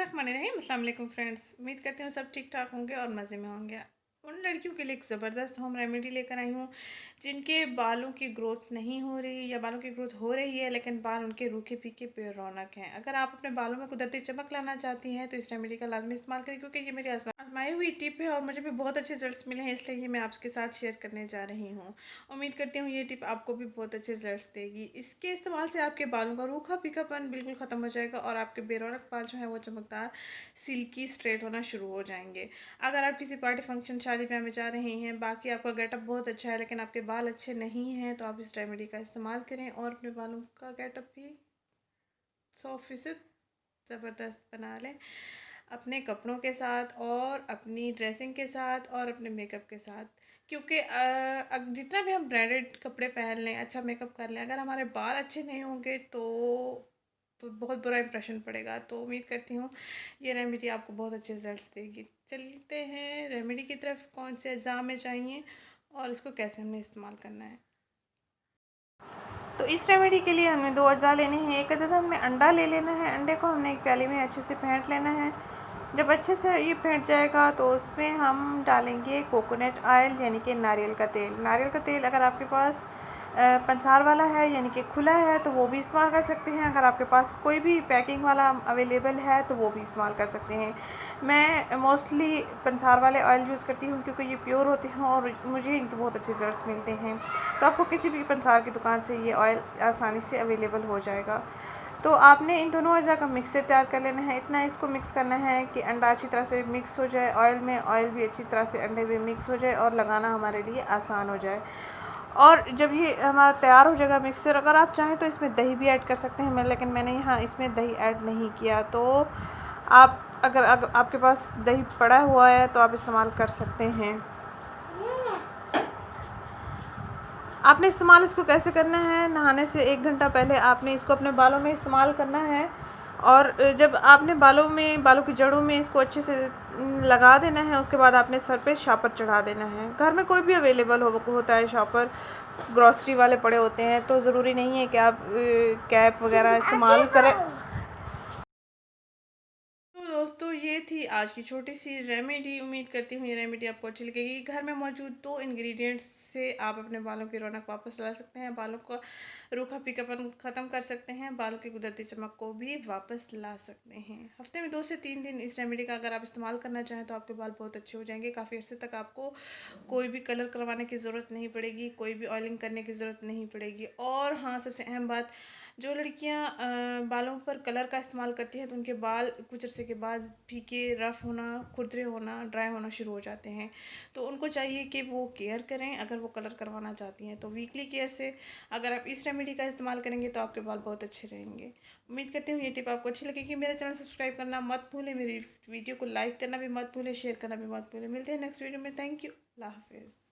बिस्मिल्लाहिर्रहमानिर्रहीम। अस्सलाम वालेकुम फ्रेंड्स, उम्मीद करती हूँ सब ठीक ठाक होंगे और मज़े में होंगे। उन लड़कियों के लिए एक ज़बरदस्त होम रेमेडी लेकर आई हूँ जिनके बालों की ग्रोथ नहीं हो रही या बालों की ग्रोथ हो रही है लेकिन बाल उनके रूखे फीके पे रौनक हैं। अगर आप अपने बालों में कुदरती चमक लाना चाहती हैं तो इस रेमेडी का लाजमी इस्तेमाल करें, क्योंकि ये मेरी आजमाई हुई टिप है और मुझे भी बहुत अच्छे रिजल्ट्स मिले हैं, इसलिए ये मैं आपके साथ शेयर करने जा रही हूँ। उम्मीद करती हूँ ये टिप आपको भी बहुत अच्छे रिजल्ट्स देगी। इसके इस्तेमाल से आपके बालों का रूखा फीकापन बिल्कुल ख़त्म हो जाएगा और आपके बेरौनक बाल जो है वो चमकदार, सिल्की, स्ट्रेट होना शुरू हो जाएंगे। अगर आप किसी पार्टी फंक्शन शादी ब्याह में जा रही हैं, बाकी आपका गेटअप बहुत अच्छा है लेकिन आपके बाल अच्छे नहीं हैं, तो आप इस रेमेडी का इस्तेमाल करें और अपने बालों का गेटअप भी 100% ज़बरदस्त बना लें, अपने कपड़ों के साथ और अपनी ड्रेसिंग के साथ और अपने मेकअप के साथ। क्योंकि जितना भी हम ब्रांडेड कपड़े पहन लें, अच्छा मेकअप कर लें, अगर हमारे बाल अच्छे नहीं होंगे तो बहुत बुरा इंप्रेशन पड़ेगा। तो उम्मीद करती हूँ ये रेमेडी आपको बहुत अच्छे रिजल्ट्स देगी। चलते हैं रेमेडी की तरफ, कौन से अज़ा हमें चाहिए और इसको कैसे हमने इस्तेमाल करना है। तो इस रेमेडी के लिए हमें 2 अज़ा लेने हैं। एक अदद हमें अंडा ले लेना है। अंडे को हमने एक प्याली में अच्छे से फेंट लेना है। जब अच्छे से ये फेंट जाएगा तो उसमें हम डालेंगे कोकोनट ऑयल यानी कि नारियल का तेल। नारियल का तेल अगर आपके पास पंसार वाला है यानी कि खुला है तो वो भी इस्तेमाल कर सकते हैं। अगर आपके पास कोई भी पैकिंग वाला अवेलेबल है तो वो भी इस्तेमाल कर सकते हैं। मैं मोस्टली पंसार वाले ऑयल यूज़ करती हूँ क्योंकि ये प्योर होते हैं और मुझे इनके बहुत अच्छे रिजल्ट्स मिलते हैं। तो आपको किसी भी पंसार की दुकान से ये ऑयल आसानी से अवेलेबल हो जाएगा। तो आपने इन दोनों अज़ा का मिक्सचर तैयार कर लेना है। इतना इसको मिक्स करना है कि अंडा अच्छी तरह से मिक्स हो जाए ऑयल में, ऑयल भी अच्छी तरह से अंडे में मिक्स हो जाए और लगाना हमारे लिए आसान हो जाए। और जब ये हमारा तैयार हो जाएगा मिक्सचर, अगर आप चाहें तो इसमें दही भी ऐड कर सकते हैं, लेकिन मैंने यहाँ इसमें दही ऐड नहीं किया। तो आप अगर आपके पास दही पड़ा हुआ है तो आप इस्तेमाल कर सकते हैं। आपने इस्तेमाल इसको कैसे करना है, नहाने से 1 घंटा पहले आपने इसको अपने बालों में इस्तेमाल करना है। और जब आपने बालों की जड़ों में इसको अच्छे से लगा देना है, उसके बाद आपने सर पे शापर चढ़ा देना है। घर में कोई भी अवेलेबल होता है शापर, ग्रॉसरी वाले पड़े होते हैं, तो ज़रूरी नहीं है कि आप कैप वगैरह इस्तेमाल करें। तो दोस्तों ये थी आज की छोटी सी रेमेडी। उम्मीद करती हूँ ये रेमेडी आपको अच्छी लगेगी। घर में मौजूद 2 इंग्रेडिएंट्स से आप अपने बालों की रौनक वापस ला सकते हैं, बालों का रूखा फीकापन ख़त्म कर सकते हैं, बालों की कुदरती चमक को भी वापस ला सकते हैं। हफ्ते में 2 से 3 दिन इस रेमेडी का अगर आप इस्तेमाल करना चाहें तो आपके बाल बहुत अच्छे हो जाएंगे। काफ़ी अर्से तक आपको कोई भी कलर करवाने की ज़रूरत नहीं पड़ेगी, कोई भी ऑयलिंग करने की ज़रूरत नहीं पड़ेगी। और हाँ, सबसे अहम बात, जो लड़कियां बालों पर कलर का इस्तेमाल करती हैं तो उनके बाल कुछ अरसे के बाद फीके, रफ़ होना, खुरदरे होना, ड्राई होना शुरू हो जाते हैं। तो उनको चाहिए कि वो केयर करें। अगर वो कलर करवाना चाहती हैं तो वीकली केयर से अगर आप इस रेमेडी का इस्तेमाल करेंगे तो आपके बाल बहुत अच्छे रहेंगे। उम्मीद करती हूँ ये टिप आपको अच्छी लगेगी। मेरा चैनल सब्सक्राइब करना मत भूलें, मेरी वीडियो को लाइक करना भी मत भूलें, शेयर करना भी मत भूलें। मिलते हैं नेक्स्ट वीडियो में। Thank you. अल्लाह हाफिज़।